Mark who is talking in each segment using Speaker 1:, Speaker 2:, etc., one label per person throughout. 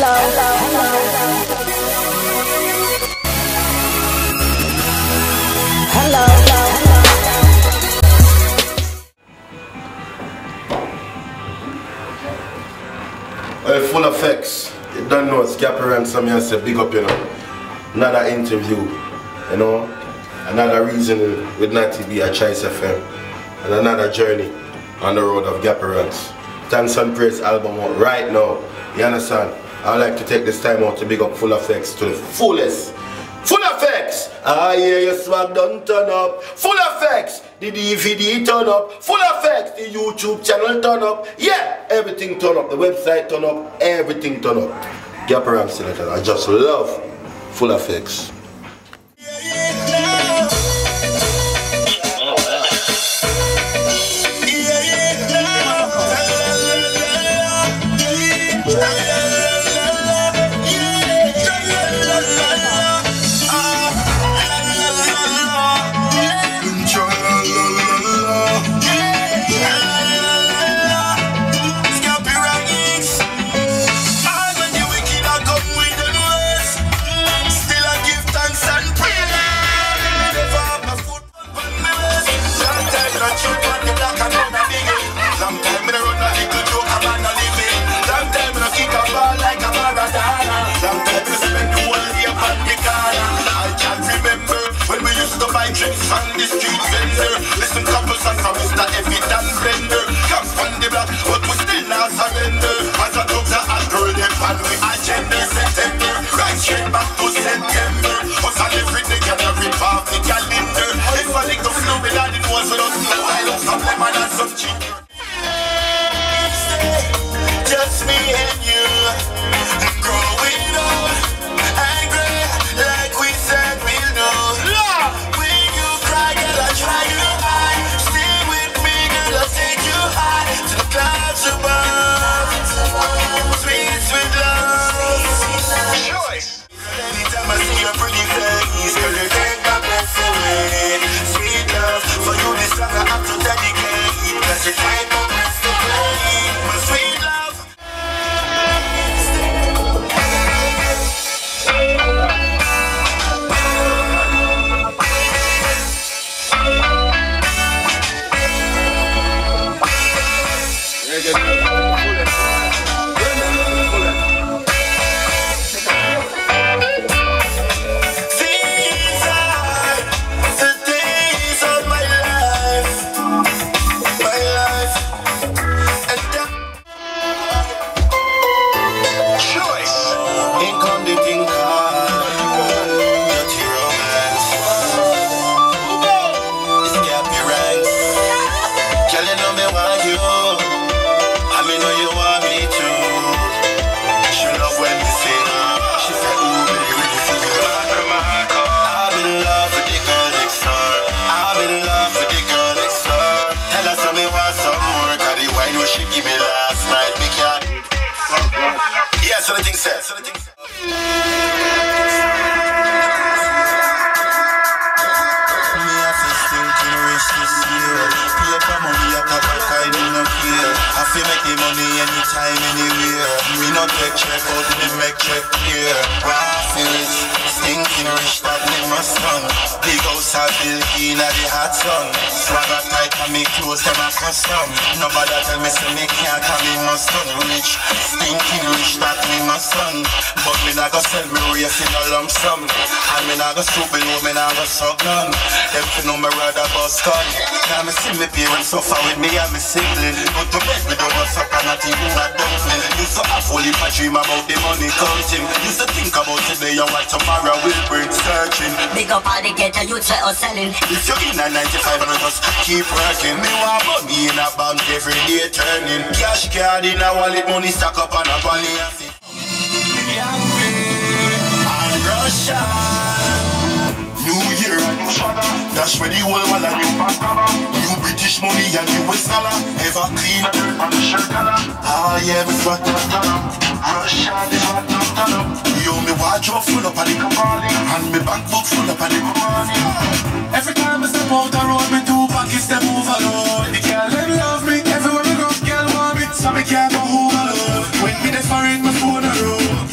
Speaker 1: Well, full effects. You don't know it's Gappy Ranks, and I say big up, you know. Another interview, you know. Another reason with Natty B at Choice FM. And another journey on the road of Gappy Ranks. Thanks and Praise album out right now. You understand? I'd like to take this time out to big up Full Effects to the fullest. Full Effects! I hear your swag done turn up. Full Effects! The DVD turn up. Full Effects! The YouTube channel turn up. Yeah! Everything turn up. The website turn up. Everything turn up. Gappy Ranks selector. I just love Full Effects.
Speaker 2: On the street vendor, listen couple songs from Mr. Evidence Blender. Come from the block, but we still not surrender. As a doctor and girl, they pan with agenda. September, right straight back to September. Us all every day can rip off the calendar. If I lick the flow with all it was with us, no I love some lemon and some ginger. Just me and you, growing up, angry like we said we'll do. Try you high, stay with me, girl, I'll take you high to the clouds above. Sweet, sweet love. Choice. Anytime I see your pretty face, girl, you take my breath away. Sweet love, for you this song I have to dedicate, 'cause you take my breath away. My sweet love. So the thing said. Me have to think in risk this year. Paper money I got a kind in a fear. I feel make the money anytime, anywhere. Me not take check out, me make check clear. Raffles, stinking rich that me must run. Big house I build in a the hot sun. Swagger tight and me clothes them a custom. Nobody tell me say me can't call me must run. Rich, stinking rich that me must run. But me not go sell me race in a lump sum. And me not go stoop below, me not go suck none. Them fi know me rather bust gun. Now me see me parents suffer with me and me sibling. Go to bed with a supper, not even a dumpling. Used to have only a dream about the money counting. Used to think about today and what tomorrow will bring. Searching.
Speaker 3: Big up all the ghetto youths we are selling.
Speaker 2: If you're in a 95 and just keep working. Me want money in a bank every day turning. Cash card in a wallet, money stack up on a bunny and fit. And Russia. New Year and new swagger. That's where the whole world and new British money and US dollar. Ever clean on the shirt color. Ah yeah, me fat Russia is what not done up. Yo, me wardrobe full up of the Campari. And me bank book full up of the money. Every time I step out the road, me two pockets them overload. The girl them love me, everywhere me go, girl want me. So me can't go home alone. When me the foreign, my phone a road.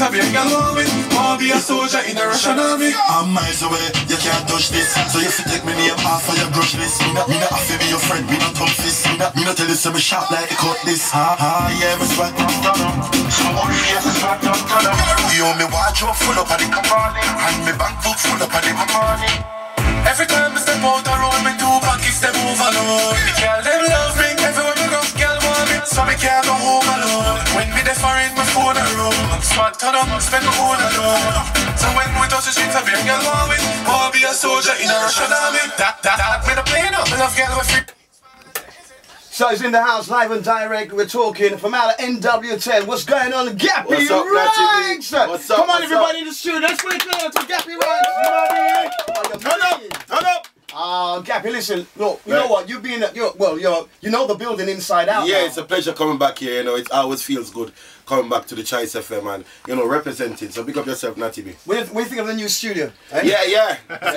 Speaker 2: streets, I be a girl with. Wanna be a soldier in a Russian army. I'm miles away, you can't touch this. So you fi take me name off of your grudge list. Me not have to be your friend, me not tough fist. Me not tell you so me sharp like a cutlass. Yeah, me swag up, turn up. Somebody here, me swag up, turn up. You me wardrobe full up of the money, and me bank book full up of the money. Every time I step out the road, me two pockets them overload. The girl them love me, everywhere me go, girl want me, so me can't go home alone. When me dey foreign, my phone a roam. Swag turn up, spend my own alone. So when we touch the streets, I be a girl want me. Wanna be a soldier in a Russian army. That me the plane up, I love girl with free.
Speaker 4: So he's in the house, live and direct. We're talking from out of NW10. What's going on, Gappy Ranks?
Speaker 1: What's up?
Speaker 4: Come on, everybody in the studio. Let's put it down to Gappy Ranks.
Speaker 1: Turn up.
Speaker 4: Gappy, listen. Look, you know what? You know the building inside out.
Speaker 1: Yeah,
Speaker 4: now.
Speaker 1: it's a pleasure coming back here. You know, it always feels good coming back to the Choice FM and, you know, representing. So pick up yourself, Natty B.
Speaker 4: What do you think of the new studio? Eh?
Speaker 1: Yeah.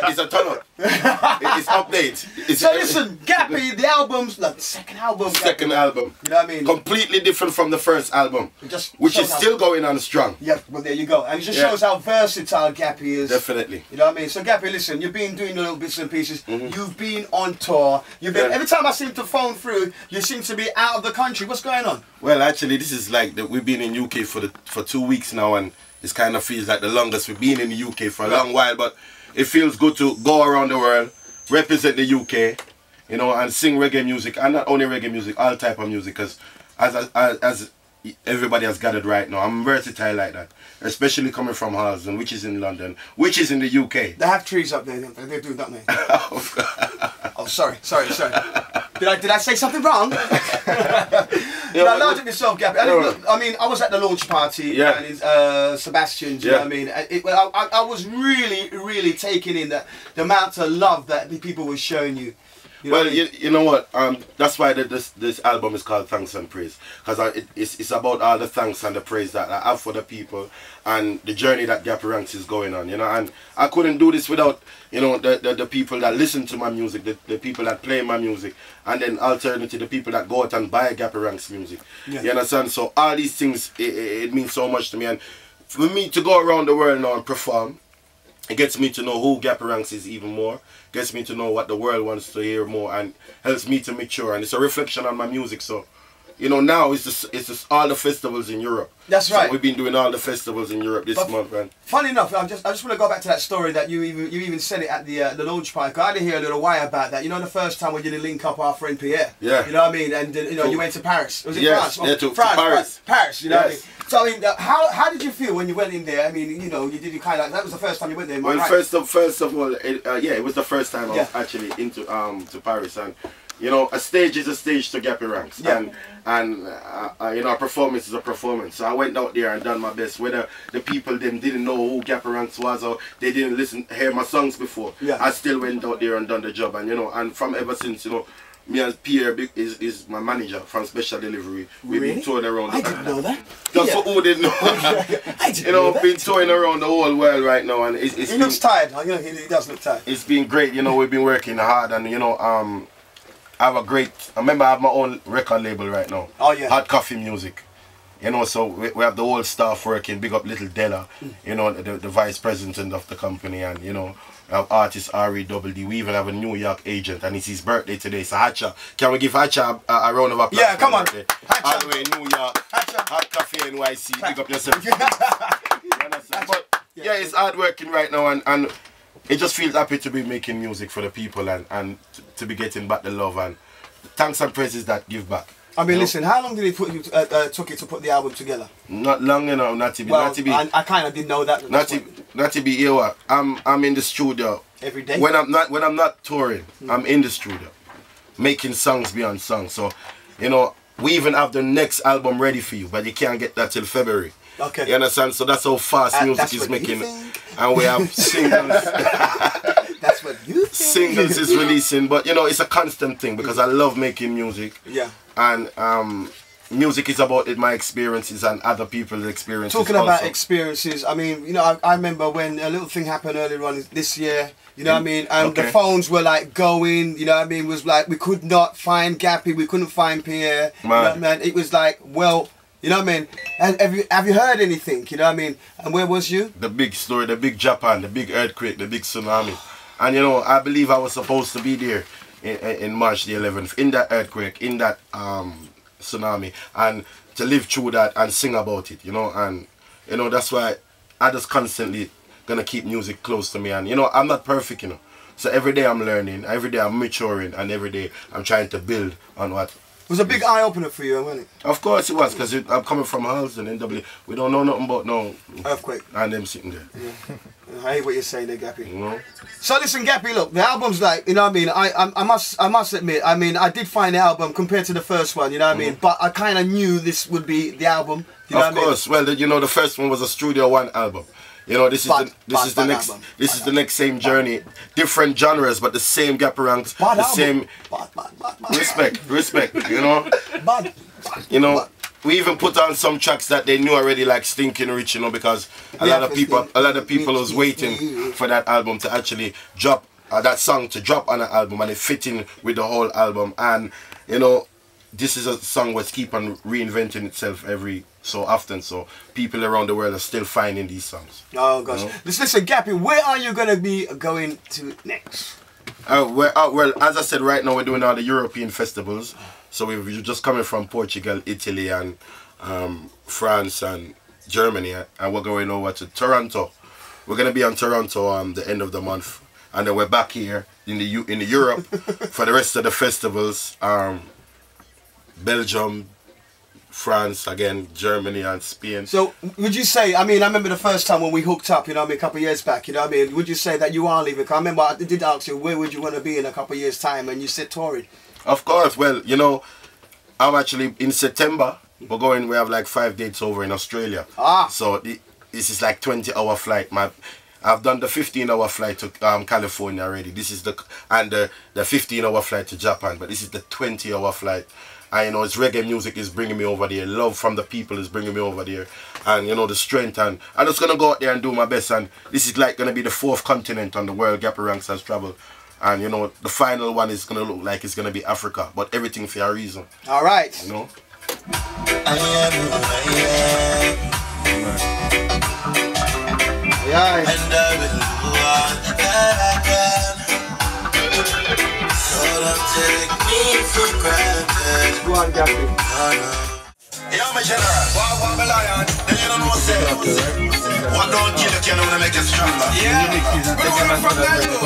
Speaker 1: It's a turn up. It's update.
Speaker 4: So listen, Gappy, the album's the second album.
Speaker 1: Second album.
Speaker 4: You know what I mean?
Speaker 1: Completely different from the first album, which is still going on strong.
Speaker 4: Yeah, well there you go. And it just shows how versatile Gappy is.
Speaker 1: Definitely.
Speaker 4: You know what I mean? So Gappy, listen, you've been doing the little bits and pieces. You've been on tour. You've been every time I seem to phone through, you seem to be out of the country. What's going on?
Speaker 1: Well, actually, this is like we've been in UK for 2 weeks now, and it kind of feels like the longest we've been in the UK for a long while. But it feels good to go around the world, represent the UK, you know, and sing reggae music, and not only reggae music, all type of music. Because as everybody has gathered right now, I'm versatile like that, especially coming from Halsden, which is in London, which is in the UK.
Speaker 4: They have trees up there. They do, don't they? Oh, sorry. Did I say something wrong? I laughed at myself, Gappy. I mean, I was at the launch party and Sebastian's. You know what I mean? I was really taking in the amount of love that the people were showing you. You know
Speaker 1: you know what? That's why this album is called Thanks and Praise, because it's about all the thanks and the praise that I have for the people and the journey that Gappy Ranks is going on. You know, and I couldn't do this without, you know, the people that listen to my music, the people that play my music, and then alternatively the people that go out and buy Gappy Ranks music. Yeah. You understand? So all these things, it means so much to me, and for me to go around the world now and perform, it gets me to know who Gappy Ranks is even more, gets me to know what the world wants to hear more, and helps me to mature, and it's a reflection on my music. So, you know, now it's just all the festivals in Europe.
Speaker 4: That's right.
Speaker 1: So we've been doing all the festivals in Europe this month, man.
Speaker 4: Funny enough, I just want to go back to that story that you even said it at the launch party. I did hear a little while about that. You know, the first time when you did link up our friend Pierre.
Speaker 1: Yeah.
Speaker 4: You know what I mean? And you know, you went to Paris. Was it France?
Speaker 1: Yeah, to Paris.
Speaker 4: Paris. You know what I mean? So I mean, how did you feel when you went in there? I mean, you know, you did kind of that was the first time you went there.
Speaker 1: Well,
Speaker 4: right?
Speaker 1: first of all, it was the first time I was actually into to Paris, and you know, a stage is a stage to Gappy Ranks, and you know, a performance is a performance. So I went out there and done my best. Whether the people them didn't know who Gappy Ranks was or they didn't hear my songs before, I still went out there and done the job. And you know, and from ever since, you know, me and Pierre is my manager from Special Delivery. We've been touring around.
Speaker 4: I didn't know that.
Speaker 1: Just for who didn't know.
Speaker 4: I didn't
Speaker 1: you know, been touring around the whole world right now, and
Speaker 4: he looks tired. You know, he does look tired.
Speaker 1: It's been great. You know, we've been working hard, and you know, I have a great. I remember I have my own record label right now. Oh yeah. Hot Coffee Music. You know, so we have the whole staff working. Big up Little Della. You know, the vice president of the company, and you know, we have artist R.E.W.D. We even have a New York agent, and it's his birthday today. So Hatcha, can we give Hatcha a round of applause?
Speaker 4: Yeah, come on.
Speaker 1: Hatcha. All the way New York. Hatcha. Hot Coffee NYC. Big up yourself. But yeah, it's hard working right now, and it just feels happy to be making music for the people and to be getting back the love and thanks and praises that give back.
Speaker 4: I mean, listen, how long did it took it to put the album together?
Speaker 1: Not long, you know, Natty B.
Speaker 4: Well,
Speaker 1: Natty B.
Speaker 4: I kind of didn't know that.
Speaker 1: Natty B, you know, I'm in the studio
Speaker 4: every day.
Speaker 1: When I'm not touring, I'm in the studio making songs beyond songs. So, you know, we even have the next album ready for you, but you can't get that till February. Okay. You understand? So that's how fast music is making. And we have singles.
Speaker 4: That's what you think.
Speaker 1: Singles is releasing, but you know, it's a constant thing because I love making music. Yeah. And music is about my experiences and other people's experiences.
Speaker 4: Talking about experiences, I mean, you know, I remember when a little thing happened earlier on this year. You know what I mean? And the phones were like going, you know what I mean? It was like we could not find Gappy, we couldn't find Pierre. Man. You know, man. It was like, well, You know what I mean? And have you heard anything? You know what I mean? And where was you?
Speaker 1: The big story, the big Japan, the big earthquake, the big tsunami. And you know, I believe I was supposed to be there in March the 11th, in that earthquake, in that tsunami, and to live through that and sing about it, you know. And you know, that's why I just constantly gonna keep music close to me. And you know, I'm not perfect, you know, so every day I'm learning, every day I'm maturing, and every day I'm trying to build on what.
Speaker 4: It was a big eye-opener for you, wasn't it?
Speaker 1: Of course it was, because I'm coming from Halston, NW. We don't know nothing about no
Speaker 4: earthquake.
Speaker 1: And them sitting there.
Speaker 4: Yeah. I hate what you're saying there, Gappy.
Speaker 1: You know?
Speaker 4: So listen, Gappy, look, the album's like, you know what I mean, I must admit, I mean, I did find the album compared to the first one, you know what I mean, but I kind of knew this would be the album, you know
Speaker 1: of course, well, you know, the first one was a Studio One album. You know, this is the next same journey, different genres, but the same Gappy Ranks, the same respect. You know, you know, we even put on some tracks that they knew already, like Stinking Rich, you know, because a lot of people was waiting for that album to actually drop, that song to drop on an album, and it fit in with the whole album. And you know, this is a song that's keep on reinventing itself every so often, so people around the world are still finding these songs.
Speaker 4: Oh gosh. You know? Listen, Gappy, where are you going to be going to next?
Speaker 1: Well, as I said, right now we're doing all the European festivals. So we're just coming from Portugal, Italy, and France and Germany, and we're going over to Toronto. We're going to be on Toronto the end of the month, and then we're back here in the Europe for the rest of the festivals. Belgium, France again, Germany and Spain. So
Speaker 4: would you say, I mean, I remember the first time when we hooked up, you know what I mean, a couple of years back, you know what I mean, would you say that you are leaving? I remember I did ask you, where would you want to be in a couple of years' time, and you said touring.
Speaker 1: Of course, well, you know, I'm actually, in September, we have like 5 dates over in Australia. So this is like 20-hour flight. I've done the 15-hour flight to California already. This is the 15-hour flight to Japan, but this is the 20-hour flight. And you know, it's reggae music is bringing me over there. Love from the people is bringing me over there. And you know, the strength. And I'm just going to go out there and do my best. And this is like going to be the 4th continent on the world Gappy Ranks has traveled. And you know, the final one is going to look like it's going to be Africa. But everything for a reason.
Speaker 4: All right.
Speaker 1: You know?
Speaker 4: Yeah.
Speaker 2: And I will do all that I can. So don't take me for granted.
Speaker 4: Go on, Gappy.
Speaker 2: Yo, my general, what my lion? Then you don't know what's there. What don't kill you can only make you stronger. Yeah. We're going from there, though.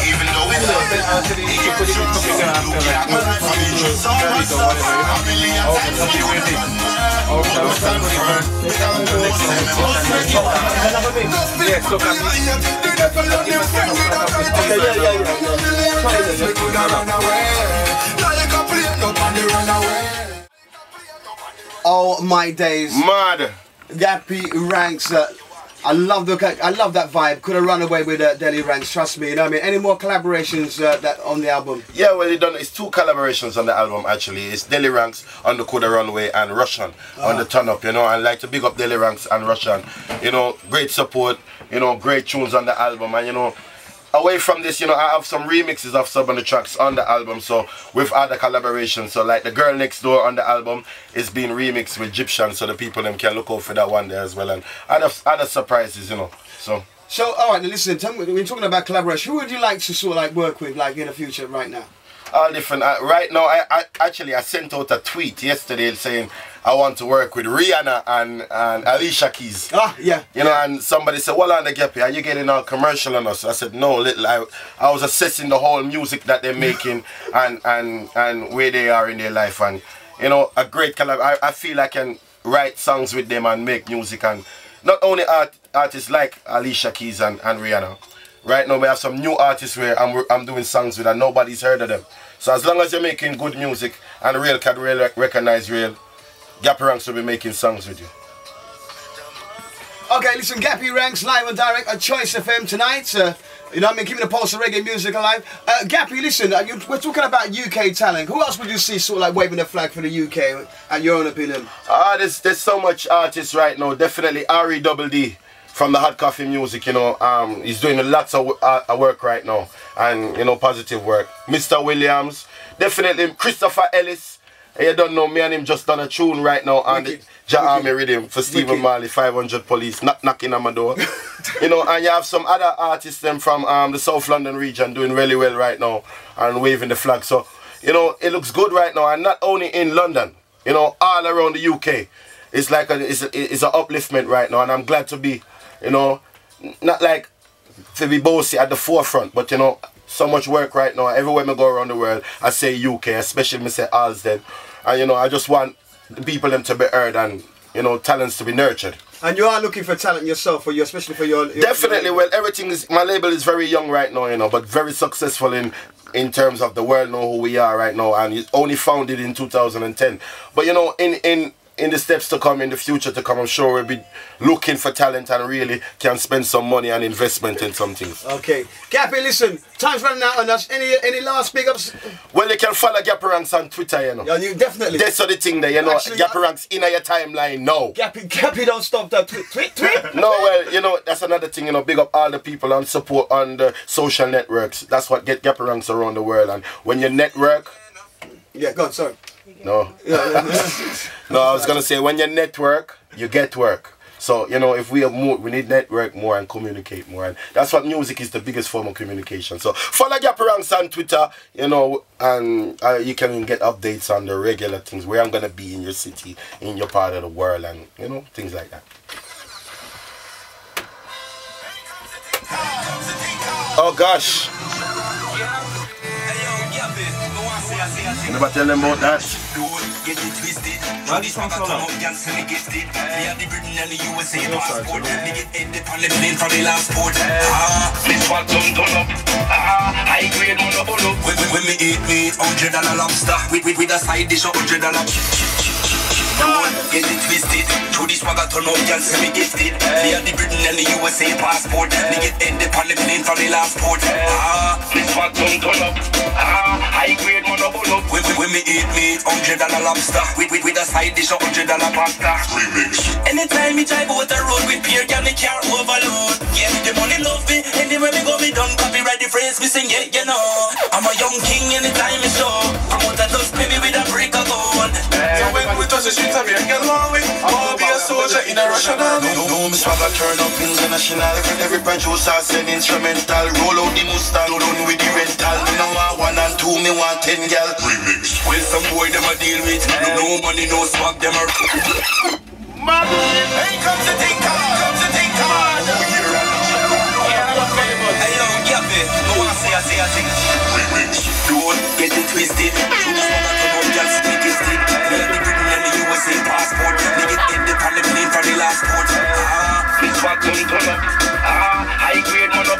Speaker 2: Even though we love it, he can't shoot you. You can't my life on me. So much stuff. A million times for you.
Speaker 4: Oh my days.
Speaker 1: Mad.
Speaker 4: Gappy Ranks. I love that vibe. Could have run away with Delhi Ranks, trust me. You know what I mean? Any more collaborations that on the album?
Speaker 1: Yeah, well, it's 2 collaborations on the album actually. It's Delhi Ranks on the Coulda Runway and Russian on the Turn Up, you know. And like to big up Delhi Ranks and Russian. You know, great support, you know, great tunes on the album. And you know, away from this, you know, I have some remixes of some of the tracks on the album, so with other collaborations. So like the Girl Next Door on the album is being remixed with Egyptian, so the people them can look out for that one there as well, and other surprises, you know. So
Speaker 4: all right, now listen, tell me, we're talking about collaboration. Who would you like to sort of like work with, like in the future, right now?
Speaker 1: All different. Right now, I actually sent out a tweet yesterday saying I want to work with Rihanna and Alicia Keys.
Speaker 4: Yeah.
Speaker 1: You know, and somebody said, well, on the Gappy, are you getting all commercial on us? I said, no, little. I was assessing the whole music that they're making and where they are in their life. And, you know, a great collab. I feel I can write songs with them and make music. And not only artists like Alicia Keys and Rihanna. Right now we have some new artists where I'm doing songs with and nobody's heard of them. So as long as you're making good music and real can recognize real, Gappy Ranks will be making songs with you.
Speaker 4: Okay, listen, Gappy Ranks live and direct at Choice FM tonight. You know what I mean, keeping the pulse of reggae music alive. Gappy, listen, we're talking about UK talent. Who else would you see sort of like waving the flag for the UK, at your own opinion?
Speaker 1: There's so much artists right now. Definitely R.E.D.D. from the Hot Coffee Music, you know, he's doing lots of work right now, and you know, positive work. Mr. Williams, definitely Christopher Ellis, You don't know, me and him just done a tune right now on the Army Rhythm for Stephen Marley, 500 Police, knocking on my door. You know, and you have some other artists them from the South London region doing really well right now and waving the flag. So, you know, it looks good right now, and not only in London, you know, all around the UK. It's like it's an upliftment right now, and I'm glad to be, you know, not like to be bossy at the forefront, but you know, so much work right now. Everywhere I go around the world, I say UK, especially me say Alsden. And you know, I just want the people them to be heard and, you know, talents to be nurtured. And you are looking for talent yourself, for you, especially for your definitely. Well, everything is, my label is very young right now, you know, but very successful in terms of the world know who we are right now, and it's only founded in 2010. But you know, in the steps to come, in the future to come, I'm sure we'll be looking for talent and really can spend some money and investment in some things. Okay. Gappy, listen, time's running out on us. Any last big ups? Well, you can follow Gappy Ranks on Twitter, you know. Yeah, you definitely. That's the thing there, you know. Actually, Gappy Ranks in your timeline now. Gappy don't stop that tweet. No, well, you know, that's another thing, you know, big up all the people and support on the social networks. That's what get Gappy Ranks around the world. And when you network... Yeah, go on, sorry. No. No, I was going to say, when you network, you get work. So, you know, if we have more, we need network more and communicate more. And that's what music is, the biggest form of communication. So, follow Gappy Ranks on Twitter, you know, and you can get updates on the regular things, where I'm going to be in your city, in your part of the world, and, you know, things like that. Oh, gosh. You never tell them about that. Get it twisted. This one so long. We have the Britain and the USA passport. We get ended on the plane from the last port. This one turn up. High grade mono. When me eat meat, $100 lobster. With a side dish of $100. Get it twisted. Through this swagger turn up, girl, say me gifted. We have the Britain and the USA passport. We get ended on the plane from the last port. This one turn up. High grade mono. When me eat meat, $100 lobster. With a side dish of $100 pasta. Remix. Anytime me drive out the road with peer, girl, me can't overload. Yeah, the money love me. Anywhere me go, me done copyright the phrase. Me sing, yeah, you know. I'm a young king anytime me show. Promoter does pay me with a brick of gold. So when we touch the streets of here, get along with. I'll be a soldier in a Russian army. No, me swagger turn up international. Every producer send instrumental. Roll out the Mustang, run with the rental. Me now want 1 and 2, me want 10 gal. Remix. Well, some boy them a deal with. No money, no swag, them a. Man, hey, come to think, come on. Hey, yo, Gappy, no one say a thing. Remix. Don't get it twisted. Through the swagger turn up, gal, stick it. We have the Britain and the USA passport. We get ended on the plane from the last port. This one turn up. High grade mono.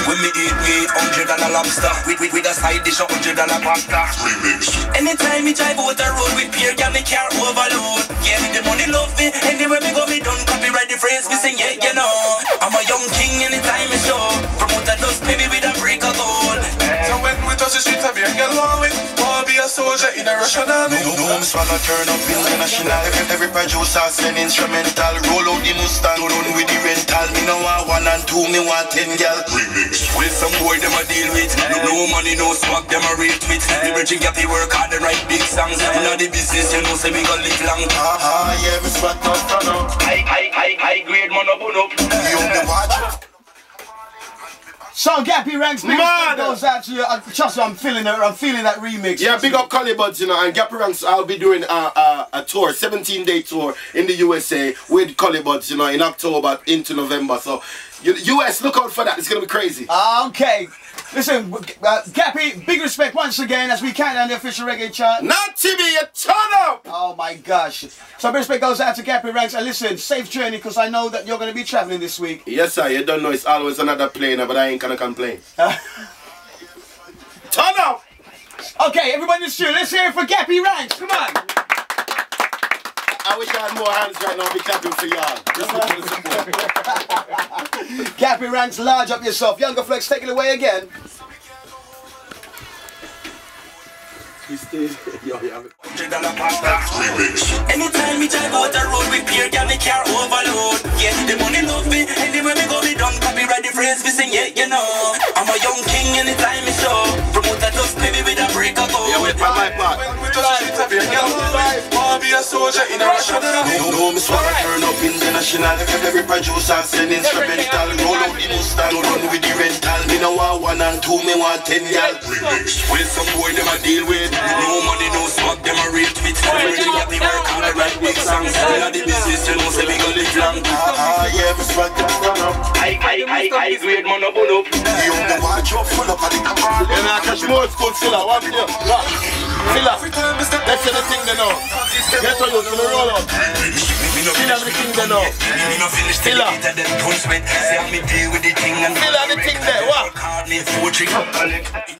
Speaker 1: When me eat meat, $100 lobster. With a side dish of $100 pasta. Remix. Anytime me drive out the road with peer, girl, me can't overload. Yeah, the money love me. Anywhere me go, me done copyright the phrase. Me sing, yeah, you know. I'm a young king anytime me show. Promoter does pay me with a brick of gold. So when we touch the streets of here, get along with. I'll be a soldier in a Russian army. No, me swagger turn up international. Every producer send instrumental. Roll out the Mustang, run with the rental. Me now want 1 and 2, me want 10 gal. Remix. Well, some boy them a deal with. No money, no swag, them a rate with. The Reggea Gappy work hard and write big songs. Now the business, you know, say we gon' live long. Yeah, me swag up, turn up. High grade mono. You the watch. So Gappy Ranks, big respect goes out to you. Trust me, I'm feeling that remix. Yeah, big up Collie Buds, you know, and Gappy Ranks, I'll be doing a tour, 17-day tour in the USA with Collie Buds, you know, in October into November. So, US, look out for that. It's gonna be crazy. Okay. Listen, Gappy, big respect once again as we count down the official reggae chart. Natty B, turn up! Oh my gosh. So big respect goes out to Gappy Ranks. And listen, safe journey, because I know that you're going to be traveling this week. Yes, sir. You don't know it's always another plane, but I ain't going to complain. Turn up! Okay, everybody in the studio, let's hear it for Gappy Ranks. Come on. I wish I had more hands right now. I'll be clapping for y'all. Gappy Ranks, large up yourself. Younger Flex, take it away again. Anytime me drive out the road with peer, girl, me can't overload. Yeah, the money love me. Anywhere me go, me done copyright the phrase. Me sing, yeah, you know. I'm a young king anytime me show. Promoter just pay me with a break of gold. Yeah, wait, my part.
Speaker 2: be a soldier in a Russia. No, me swagger turn up international. Every producer send instrumental. Roll out the Mustang, run with the rental. Me no want 1 and 2, me want 10 gal. With some boy them I deal with. No money, no swag, them I rate with. Every happy work on the right big songs. We are the business, you know, say we got live long. Yeah, me swag them run up. I grade man up on up. You only watch up full up at the cabal.
Speaker 1: And I catch more school filler, one video. Filler, let's see the thing they know. Get on you to the roll out. Filler the thing they know. Filler. Filler the thing there, what?